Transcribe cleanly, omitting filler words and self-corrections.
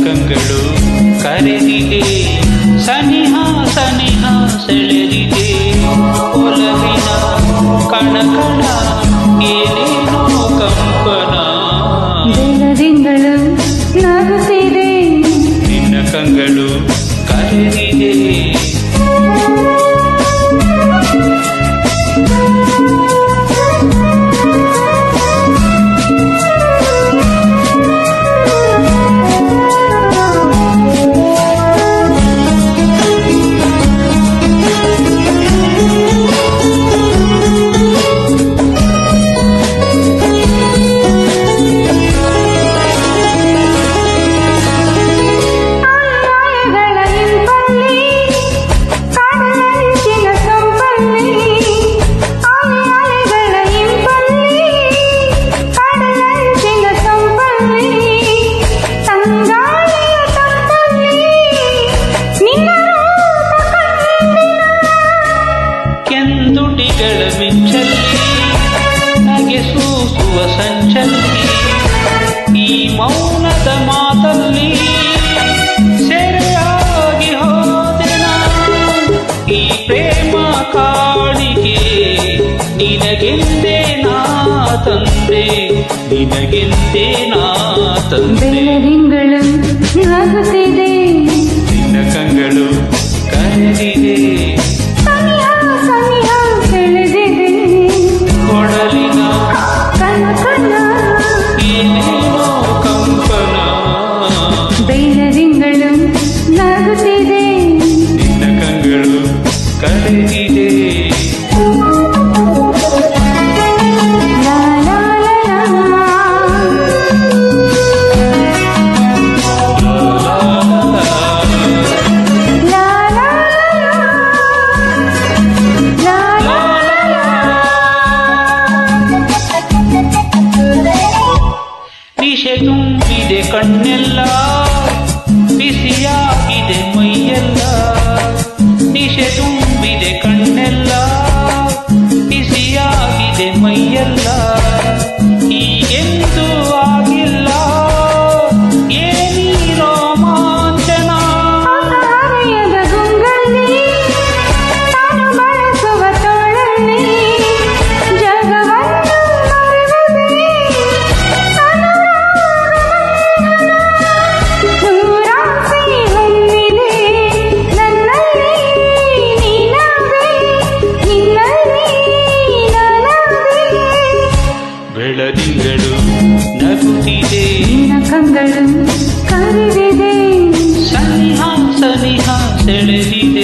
ಕಂಗಳು ಕರೆದಿದೆ, ಸನಿಹ ಸನಿಹ ಸೆಳೆದಿದೆ, ಒಲವಿನ ಕಣಕಣ ಏನೇನೋ ಕಂಪನ. ಬೆಳದಿಂಗಳು ನಗುತ್ತಿದೆ, ನಿನ್ನ ಕಂಗಳು ಕರೆದಿದೆ. ಕೆಂದುಟಿಗಳ ಮಿಂಚಲ್ಲಿ ನಗೆ ಸೂಸುವ ಸಂಚಲ್ಲಿ, ಈ ಮೌನದ ಮಾತಲ್ಲಿ ಸೆರೆಯಾಗಿ ಹೋದೆನ. ಈ ಪ್ರೇಮ ಕಾಣಿಕೆ ನಿನಗೆಂದೇ ನಾ ತಂದೆ, ನಿನಗೆಂದೇ ನಾ ತಂದೆ. ಬೆಳದಿಂಗಳು ನಗುತ್ತಿದೆ, ನಿನ್ನ ಕಂಗಳು ಕರೆದಿದೆ, ಕೊಡಲಿನ ಕನಕನ ಏನೇನೋ ಕಂಪನ. ಬೆಳದಿಂಗಳು ನಗುತ್ತಿದೆ, ನಿನ್ನ ಕಂಗಳು ಕರೆದಿದೆ. ಲಾ ಲಾ ಲಾ ಲಾ. ನಿಶೆ ತುಂಬಿದೆ ಕಣ್ಣೆಲ್ಲ, ಬಿಸಿಯಾಗಿದೆ ಮೈಯೆಲ್ಲ. ನಿಶೆ ತುಂಬಿದೆ ಕಣ್ಣೆಲ್ಲ, ಬಿಸಿಯಾಗಿದೆ ಮೈಯೆಲ್ಲ. ಹೀಗೆಂದು ಆಗಿಲ್ಲ ಏನಿ ರೋಮಾಂಚನ. ಹರೆಯದ ಗುಂಗಲ್ಲಿ ತಾನು ಬಳಸುವ ತೋಳಲ್ಲಿ ಜಗವನ್ನು ಮರೆಯುವುದೇ ನೂರಾಸೆ ಹೊಮ್ಮಿದೆ ನನ್ನಲ್ಲಿ ನೀನಾದೆ, ನಿನ್ನಲ್ಲಿ ನಾನಾದೆ. ಬೆಳದಿಂಗಳು ನಗುತ್ತಿದೆ, ನಿನ್ನ ಕಂಗಳು ಕರೆದಿದೆ, ಸನಿಹ ಸನಿಹ ಸೆಳೆದಿದೆ.